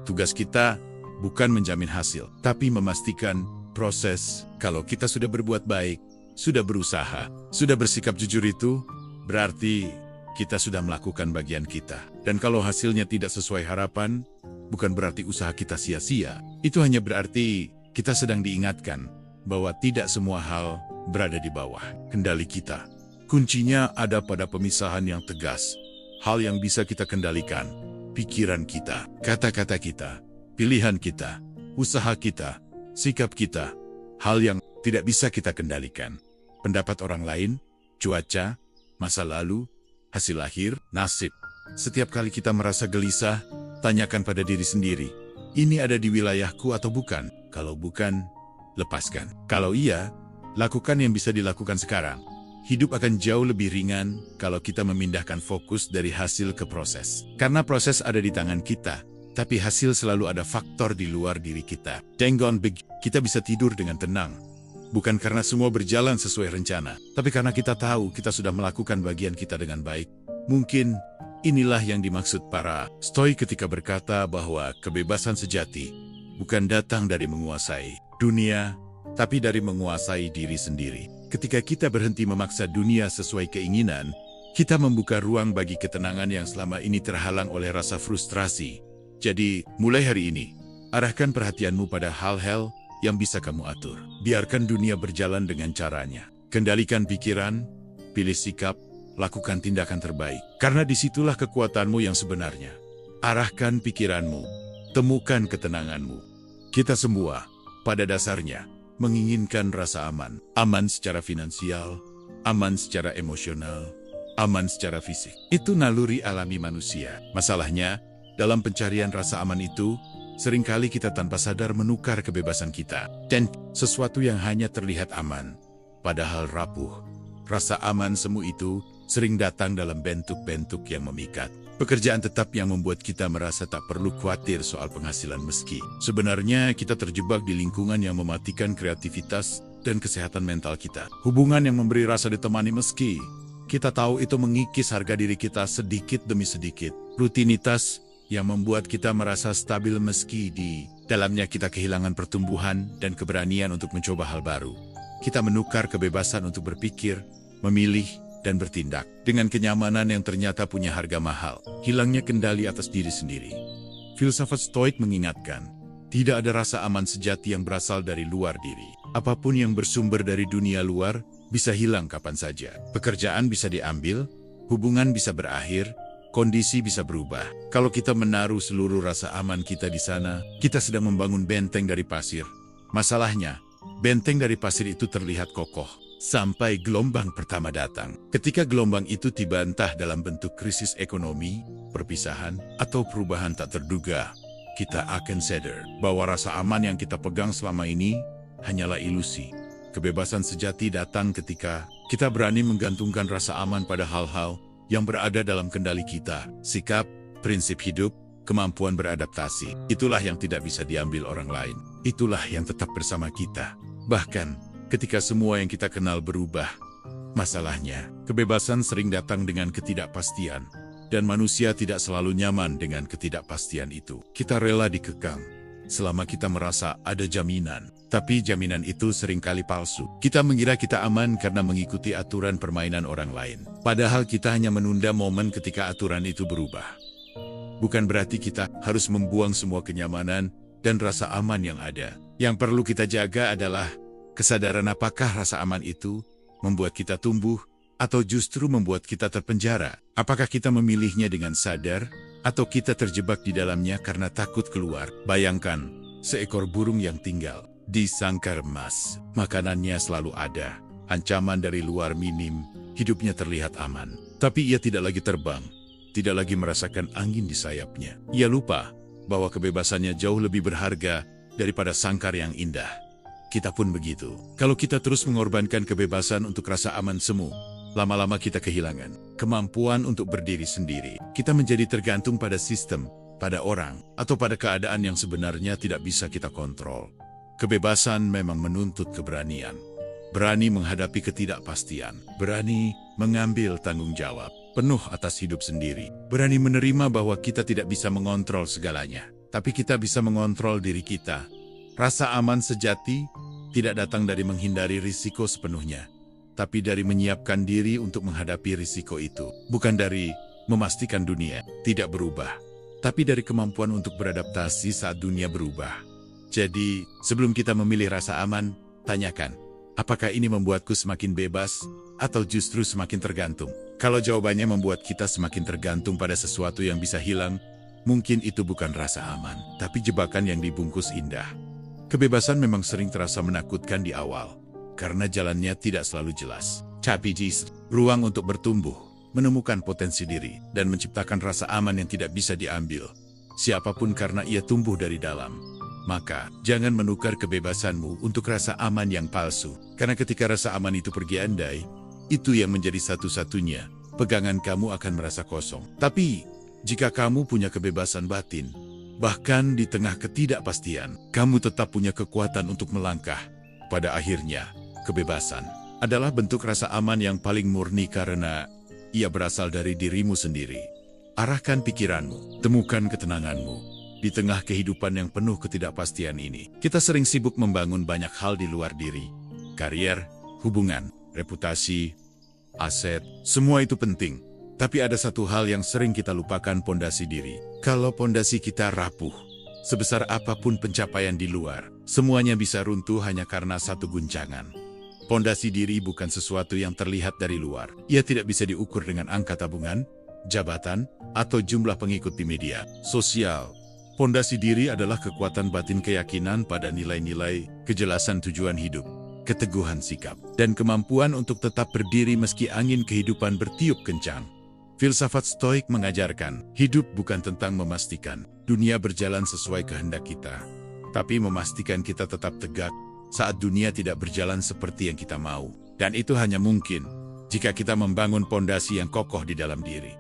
Tugas kita bukan menjamin hasil, tapi memastikan proses. Kalau kita sudah berbuat baik, sudah berusaha, sudah bersikap jujur, itu berarti kita sudah melakukan bagian kita. Dan kalau hasilnya tidak sesuai harapan, bukan berarti usaha kita sia-sia. Itu hanya berarti kita sedang diingatkan bahwa tidak semua hal berada di bawah kendali kita. Kuncinya ada pada pemisahan yang tegas. Hal yang bisa kita kendalikan, pikiran kita, kata-kata kita, pilihan kita, usaha kita, sikap kita. Hal yang tidak bisa kita kendalikan, pendapat orang lain, cuaca, masa lalu, hasil akhir, nasib. Setiap kali kita merasa gelisah, tanyakan pada diri sendiri, ini ada di wilayahku atau bukan? Kalau bukan, lepaskan. Kalau iya, lakukan yang bisa dilakukan sekarang. Hidup akan jauh lebih ringan kalau kita memindahkan fokus dari hasil ke proses. Karena proses ada di tangan kita, tapi hasil selalu ada faktor di luar diri kita. Kita bisa tidur dengan tenang. Bukan karena semua berjalan sesuai rencana, tapi karena kita tahu kita sudah melakukan bagian kita dengan baik. Mungkin inilah yang dimaksud para Stoik ketika berkata bahwa kebebasan sejati bukan datang dari menguasai dunia, tapi dari menguasai diri sendiri. Ketika kita berhenti memaksa dunia sesuai keinginan, kita membuka ruang bagi ketenangan yang selama ini terhalang oleh rasa frustrasi. Jadi, mulai hari ini, arahkan perhatianmu pada hal-hal yang bisa kamu atur. Biarkan dunia berjalan dengan caranya. Kendalikan pikiran, pilih sikap, lakukan tindakan terbaik. Karena disitulah kekuatanmu yang sebenarnya. Arahkan pikiranmu, temukan ketenanganmu. Kita semua, pada dasarnya, menginginkan rasa aman. Aman secara finansial, aman secara emosional, aman secara fisik. Itu naluri alami manusia. Masalahnya, dalam pencarian rasa aman itu, seringkali kita tanpa sadar menukar kebebasan kita. Dan sesuatu yang hanya terlihat aman, padahal rapuh. Rasa aman semu itu sering datang dalam bentuk-bentuk yang memikat. Pekerjaan tetap yang membuat kita merasa tak perlu khawatir soal penghasilan meski sebenarnya kita terjebak di lingkungan yang mematikan kreativitas dan kesehatan mental kita. Hubungan yang memberi rasa ditemani meski kita tahu itu mengikis harga diri kita sedikit demi sedikit. Rutinitas yang membuat kita merasa stabil meski di dalamnya kita kehilangan pertumbuhan dan keberanian untuk mencoba hal baru. Kita menukar kebebasan untuk berpikir, memilih, dan bertindak dengan kenyamanan yang ternyata punya harga mahal. Hilangnya kendali atas diri sendiri. Filsafat Stoik mengingatkan, tidak ada rasa aman sejati yang berasal dari luar diri. Apapun yang bersumber dari dunia luar bisa hilang kapan saja. Pekerjaan bisa diambil, hubungan bisa berakhir, kondisi bisa berubah. Kalau kita menaruh seluruh rasa aman kita di sana, kita sedang membangun benteng dari pasir. Masalahnya, benteng dari pasir itu terlihat kokoh sampai gelombang pertama datang. Ketika gelombang itu tiba entah dalam bentuk krisis ekonomi, perpisahan, atau perubahan tak terduga, kita akan sadar bahwa rasa aman yang kita pegang selama ini hanyalah ilusi. Kebebasan sejati datang ketika kita berani menggantungkan rasa aman pada hal-hal yang berada dalam kendali kita. Sikap, prinsip hidup, kemampuan beradaptasi. Itulah yang tidak bisa diambil orang lain. Itulah yang tetap bersama kita. Bahkan, ketika semua yang kita kenal berubah. Masalahnya, kebebasan sering datang dengan ketidakpastian. Dan manusia tidak selalu nyaman dengan ketidakpastian itu. Kita rela dikekang selama kita merasa ada jaminan. Tapi jaminan itu seringkali palsu. Kita mengira kita aman karena mengikuti aturan permainan orang lain. Padahal kita hanya menunda momen ketika aturan itu berubah. Bukan berarti kita harus membuang semua kenyamanan dan rasa aman yang ada. Yang perlu kita jaga adalah kesadaran apakah rasa aman itu membuat kita tumbuh atau justru membuat kita terpenjara. Apakah kita memilihnya dengan sadar atau kita terjebak di dalamnya karena takut keluar. Bayangkan, seekor burung yang tinggal di sangkar emas. Makanannya selalu ada. Ancaman dari luar minim. Hidupnya terlihat aman. Tapi ia tidak lagi terbang. Tidak lagi merasakan angin di sayapnya. Ia lupa bahwa kebebasannya jauh lebih berharga daripada sangkar yang indah. Kita pun begitu. Kalau kita terus mengorbankan kebebasan untuk rasa aman semu, lama-lama kita kehilangan kemampuan untuk berdiri sendiri. Kita menjadi tergantung pada sistem, pada orang, atau pada keadaan yang sebenarnya tidak bisa kita kontrol. Kebebasan memang menuntut keberanian. Berani menghadapi ketidakpastian. Berani mengambil tanggung jawab penuh atas hidup sendiri. Berani menerima bahwa kita tidak bisa mengontrol segalanya. Tapi kita bisa mengontrol diri kita. Rasa aman sejati tidak datang dari menghindari risiko sepenuhnya, tapi dari menyiapkan diri untuk menghadapi risiko itu. Bukan dari memastikan dunia tidak berubah, tapi dari kemampuan untuk beradaptasi saat dunia berubah. Jadi, sebelum kita memilih rasa aman, tanyakan, apakah ini membuatku semakin bebas atau justru semakin tergantung? Kalau jawabannya membuat kita semakin tergantung pada sesuatu yang bisa hilang, mungkin itu bukan rasa aman, tapi jebakan yang dibungkus indah. Kebebasan memang sering terasa menakutkan di awal, karena jalannya tidak selalu jelas. Tapi ruang untuk bertumbuh, menemukan potensi diri, dan menciptakan rasa aman yang tidak bisa diambil siapapun karena ia tumbuh dari dalam. Maka, jangan menukar kebebasanmu untuk rasa aman yang palsu. Karena ketika rasa aman itu pergi andai, itu yang menjadi satu-satunya, pegangan kamu akan merasa kosong. Tapi, jika kamu punya kebebasan batin, bahkan di tengah ketidakpastian, kamu tetap punya kekuatan untuk melangkah. Pada akhirnya, kebebasan adalah bentuk rasa aman yang paling murni karena ia berasal dari dirimu sendiri. Arahkan pikiranmu, temukan ketenanganmu. Di tengah kehidupan yang penuh ketidakpastian ini, kita sering sibuk membangun banyak hal di luar diri. Karier, hubungan, reputasi, aset, semua itu penting. Tapi ada satu hal yang sering kita lupakan, pondasi diri. Kalau pondasi kita rapuh, sebesar apapun pencapaian di luar, semuanya bisa runtuh hanya karena satu guncangan. Pondasi diri bukan sesuatu yang terlihat dari luar. Ia tidak bisa diukur dengan angka tabungan, jabatan, atau jumlah pengikut di media sosial. Pondasi diri adalah kekuatan batin, keyakinan pada nilai-nilai, kejelasan tujuan hidup, keteguhan sikap, dan kemampuan untuk tetap berdiri meski angin kehidupan bertiup kencang. Filsafat Stoik mengajarkan, hidup bukan tentang memastikan dunia berjalan sesuai kehendak kita, tapi memastikan kita tetap tegak saat dunia tidak berjalan seperti yang kita mau. Dan itu hanya mungkin jika kita membangun pondasi yang kokoh di dalam diri.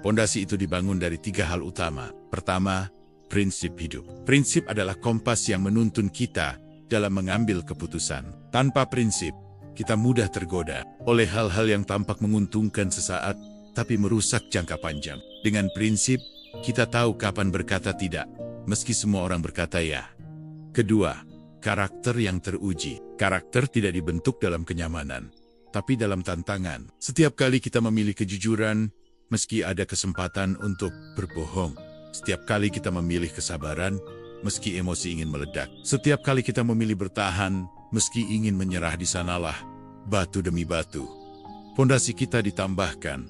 Pondasi itu dibangun dari 3 hal utama. Pertama, prinsip hidup. Prinsip adalah kompas yang menuntun kita dalam mengambil keputusan. Tanpa prinsip, kita mudah tergoda oleh hal-hal yang tampak menguntungkan sesaat, tapi merusak jangka panjang. Dengan prinsip, kita tahu kapan berkata tidak, meski semua orang berkata ya. Kedua, karakter yang teruji. Karakter tidak dibentuk dalam kenyamanan, tapi dalam tantangan. Setiap kali kita memilih kejujuran, meski ada kesempatan untuk berbohong. Setiap kali kita memilih kesabaran, meski emosi ingin meledak. Setiap kali kita memilih bertahan, meski ingin menyerah, di sanalah batu demi batu pondasi kita ditambahkan.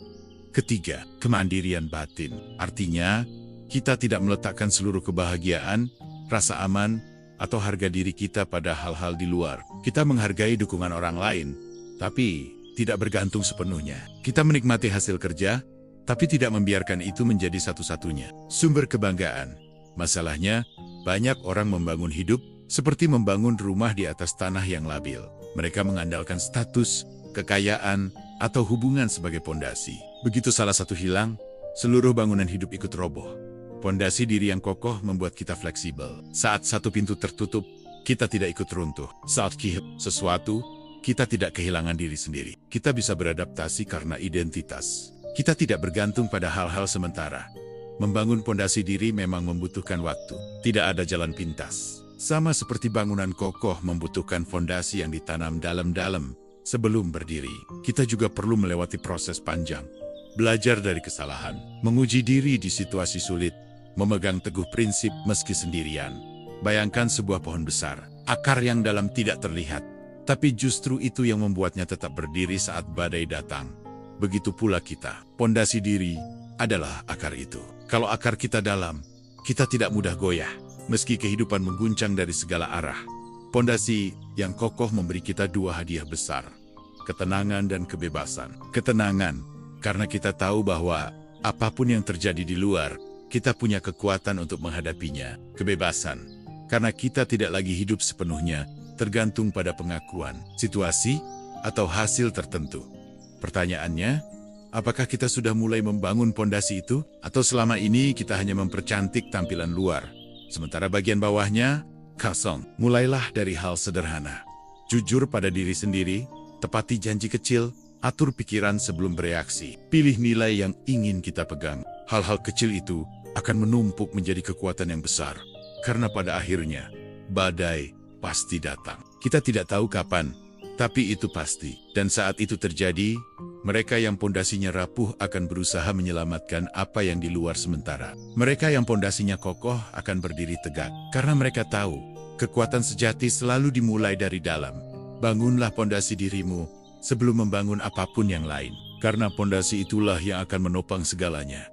Ketiga, kemandirian batin. Artinya, kita tidak meletakkan seluruh kebahagiaan, rasa aman, atau harga diri kita pada hal-hal di luar. Kita menghargai dukungan orang lain, tapi tidak bergantung sepenuhnya. Kita menikmati hasil kerja, tapi tidak membiarkan itu menjadi satu-satunya sumber kebanggaan. Masalahnya, banyak orang membangun hidup seperti membangun rumah di atas tanah yang labil. Mereka mengandalkan status, kekayaan, atau hubungan sebagai pondasi. Begitu salah satu hilang, seluruh bangunan hidup ikut roboh. Pondasi diri yang kokoh membuat kita fleksibel. Saat satu pintu tertutup, kita tidak ikut runtuh. Saat kehilangan sesuatu, kita tidak kehilangan diri sendiri. Kita bisa beradaptasi karena identitas. Kita tidak bergantung pada hal-hal sementara. Membangun pondasi diri memang membutuhkan waktu. Tidak ada jalan pintas. Sama seperti bangunan kokoh membutuhkan fondasi yang ditanam dalam-dalam sebelum berdiri. Kita juga perlu melewati proses panjang. Belajar dari kesalahan, menguji diri di situasi sulit, memegang teguh prinsip meski sendirian. Bayangkan sebuah pohon besar, akar yang dalam tidak terlihat, tapi justru itu yang membuatnya tetap berdiri saat badai datang. Begitu pula kita, pondasi diri adalah akar itu. Kalau akar kita dalam, kita tidak mudah goyah, meski kehidupan mengguncang dari segala arah. Pondasi yang kokoh memberi kita dua hadiah besar, ketenangan dan kebebasan. Ketenangan, karena kita tahu bahwa apapun yang terjadi di luar, kita punya kekuatan untuk menghadapinya. Kebebasan, karena kita tidak lagi hidup sepenuhnya tergantung pada pengakuan, situasi, atau hasil tertentu. Pertanyaannya, apakah kita sudah mulai membangun pondasi itu? Atau selama ini kita hanya mempercantik tampilan luar, sementara bagian bawahnya kosong? Mulailah dari hal sederhana. Jujur pada diri sendiri, tepati janji kecil, atur pikiran sebelum bereaksi. Pilih nilai yang ingin kita pegang. Hal-hal kecil itu akan menumpuk menjadi kekuatan yang besar. Karena pada akhirnya, badai pasti datang. Kita tidak tahu kapan, tapi itu pasti. Dan saat itu terjadi, mereka yang pondasinya rapuh akan berusaha menyelamatkan apa yang di luar sementara. Mereka yang pondasinya kokoh akan berdiri tegak. Karena mereka tahu, kekuatan sejati selalu dimulai dari dalam. Bangunlah pondasi dirimu sebelum membangun apapun yang lain. Karena pondasi itulah yang akan menopang segalanya.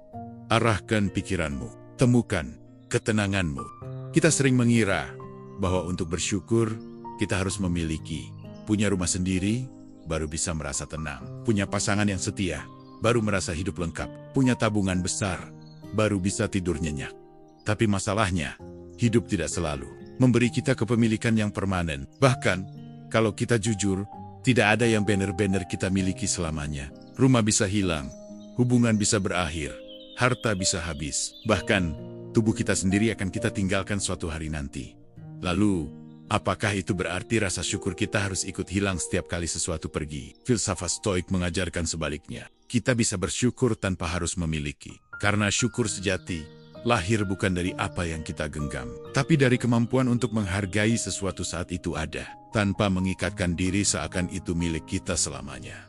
Arahkan pikiranmu, temukan ketenanganmu. Kita sering mengira bahwa untuk bersyukur, kita harus memiliki, punya rumah sendiri, baru bisa merasa tenang. Punya pasangan yang setia, baru merasa hidup lengkap. Punya tabungan besar, baru bisa tidur nyenyak. Tapi masalahnya, hidup tidak selalu memberi kita kepemilikan yang permanen. Bahkan, kalau kita jujur, tidak ada yang benar-benar kita miliki selamanya. Rumah bisa hilang, hubungan bisa berakhir, harta bisa habis. Bahkan, tubuh kita sendiri akan kita tinggalkan suatu hari nanti. Lalu, apakah itu berarti rasa syukur kita harus ikut hilang setiap kali sesuatu pergi? Filsafat Stoik mengajarkan sebaliknya. Kita bisa bersyukur tanpa harus memiliki. Karena syukur sejati lahir bukan dari apa yang kita genggam, tapi dari kemampuan untuk menghargai sesuatu saat itu ada, tanpa mengikatkan diri seakan itu milik kita selamanya.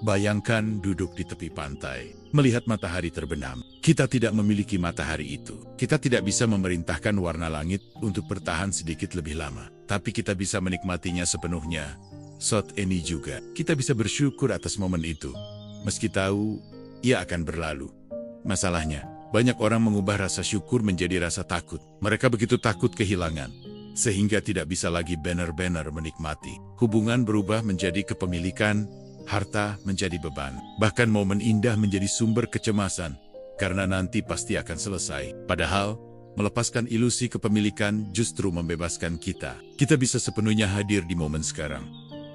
Bayangkan duduk di tepi pantai, melihat matahari terbenam. Kita tidak memiliki matahari itu. Kita tidak bisa memerintahkan warna langit untuk bertahan sedikit lebih lama, tapi kita bisa menikmatinya sepenuhnya. Saat ini juga, kita bisa bersyukur atas momen itu, meski tahu ia akan berlalu. Masalahnya, banyak orang mengubah rasa syukur menjadi rasa takut. Mereka begitu takut kehilangan, sehingga tidak bisa lagi benar-benar menikmati. Hubungan berubah menjadi kepemilikan, harta menjadi beban. Bahkan momen indah menjadi sumber kecemasan, karena nanti pasti akan selesai. Padahal, melepaskan ilusi kepemilikan justru membebaskan kita. Kita bisa sepenuhnya hadir di momen sekarang,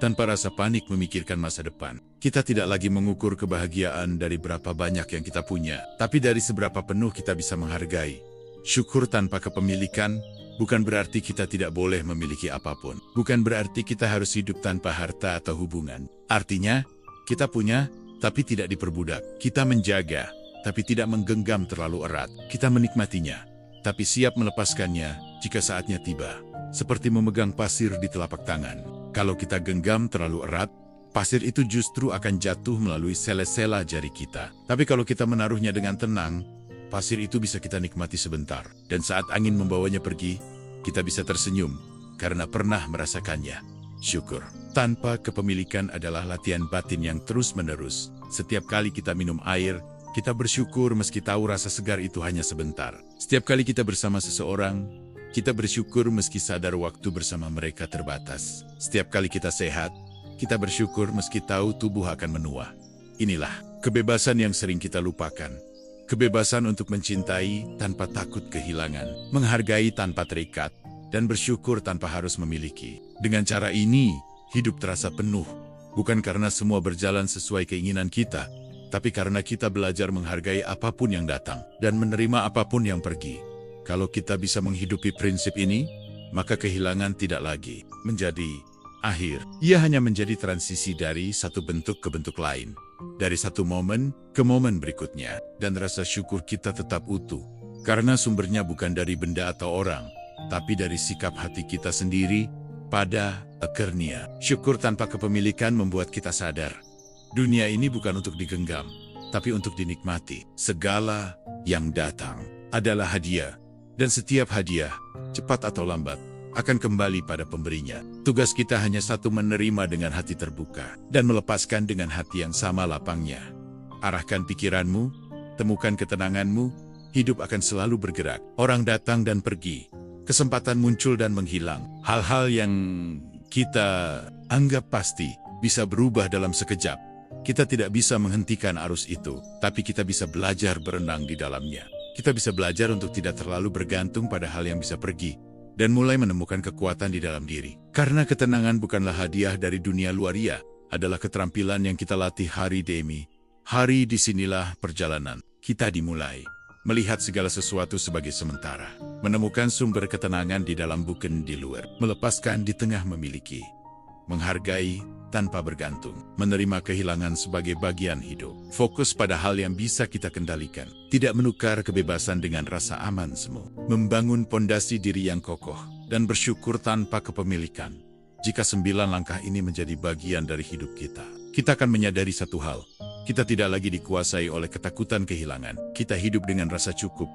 tanpa rasa panik memikirkan masa depan. Kita tidak lagi mengukur kebahagiaan dari berapa banyak yang kita punya, tapi dari seberapa penuh kita bisa menghargai. Syukur tanpa kepemilikan bukan berarti kita tidak boleh memiliki apapun. Bukan berarti kita harus hidup tanpa harta atau hubungan. Artinya, kita punya, tapi tidak diperbudak. Kita menjaga, tapi tidak menggenggam terlalu erat. Kita menikmatinya, tapi siap melepaskannya jika saatnya tiba. Seperti memegang pasir di telapak tangan. Kalau kita genggam terlalu erat, pasir itu justru akan jatuh melalui sela-sela jari kita. Tapi kalau kita menaruhnya dengan tenang, pasir itu bisa kita nikmati sebentar. Dan saat angin membawanya pergi, kita bisa tersenyum karena pernah merasakannya. Syukur tanpa kepemilikan adalah latihan batin yang terus-menerus. Setiap kali kita minum air, kita bersyukur meski tahu rasa segar itu hanya sebentar. Setiap kali kita bersama seseorang, kita bersyukur meski sadar waktu bersama mereka terbatas. Setiap kali kita sehat, kita bersyukur meski tahu tubuh akan menua. Inilah kebebasan yang sering kita lupakan. Kebebasan untuk mencintai tanpa takut kehilangan, menghargai tanpa terikat, dan bersyukur tanpa harus memiliki. Dengan cara ini, hidup terasa penuh, bukan karena semua berjalan sesuai keinginan kita, tapi karena kita belajar menghargai apapun yang datang dan menerima apapun yang pergi. Kalau kita bisa menghidupi prinsip ini, maka kehilangan tidak lagi menjadi akhir. Ia hanya menjadi transisi dari satu bentuk ke bentuk lain, dari satu momen ke momen berikutnya, dan rasa syukur kita tetap utuh. Karena sumbernya bukan dari benda atau orang, tapi dari sikap hati kita sendiri pada akhirnya. Syukur tanpa kepemilikan membuat kita sadar. Dunia ini bukan untuk digenggam, tapi untuk dinikmati. Segala yang datang adalah hadiah, dan setiap hadiah, cepat atau lambat, akan kembali pada pemberinya. Tugas kita hanya satu, menerima dengan hati terbuka, dan melepaskan dengan hati yang sama lapangnya. Arahkan pikiranmu, temukan ketenanganmu, hidup akan selalu bergerak. Orang datang dan pergi. Kesempatan muncul dan menghilang. Hal-hal yang kita anggap pasti bisa berubah dalam sekejap. Kita tidak bisa menghentikan arus itu, tapi kita bisa belajar berenang di dalamnya. Kita bisa belajar untuk tidak terlalu bergantung pada hal yang bisa pergi, dan mulai menemukan kekuatan di dalam diri. Karena ketenangan bukanlah hadiah dari dunia luaria, adalah keterampilan yang kita latih hari demi hari. Disinilah perjalanan kita dimulai. Melihat segala sesuatu sebagai sementara, menemukan sumber ketenangan di dalam bukan di luar, melepaskan di tengah memiliki, menghargai tanpa bergantung, menerima kehilangan sebagai bagian hidup, fokus pada hal yang bisa kita kendalikan, tidak menukar kebebasan dengan rasa aman semu, membangun pondasi diri yang kokoh, dan bersyukur tanpa kepemilikan. Jika 9 langkah ini menjadi bagian dari hidup kita, kita akan menyadari satu hal. Kita tidak lagi dikuasai oleh ketakutan kehilangan. Kita hidup dengan rasa cukup,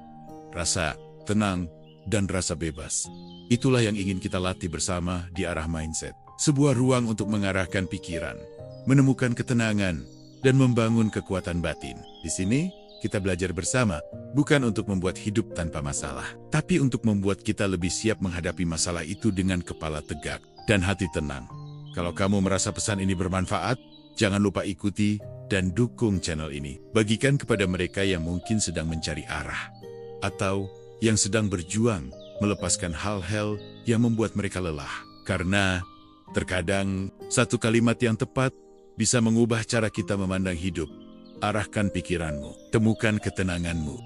rasa tenang, dan rasa bebas. Itulah yang ingin kita latih bersama di Arah Mindset. Sebuah ruang untuk mengarahkan pikiran, menemukan ketenangan, dan membangun kekuatan batin. Di sini, kita belajar bersama, bukan untuk membuat hidup tanpa masalah, tapi untuk membuat kita lebih siap menghadapi masalah itu dengan kepala tegak dan hati tenang. Kalau kamu merasa pesan ini bermanfaat, jangan lupa ikuti dan dukung channel ini. Bagikan kepada mereka yang mungkin sedang mencari arah, atau yang sedang berjuang melepaskan hal-hal yang membuat mereka lelah. Karena terkadang satu kalimat yang tepat bisa mengubah cara kita memandang hidup. Arahkan pikiranmu, temukan ketenanganmu,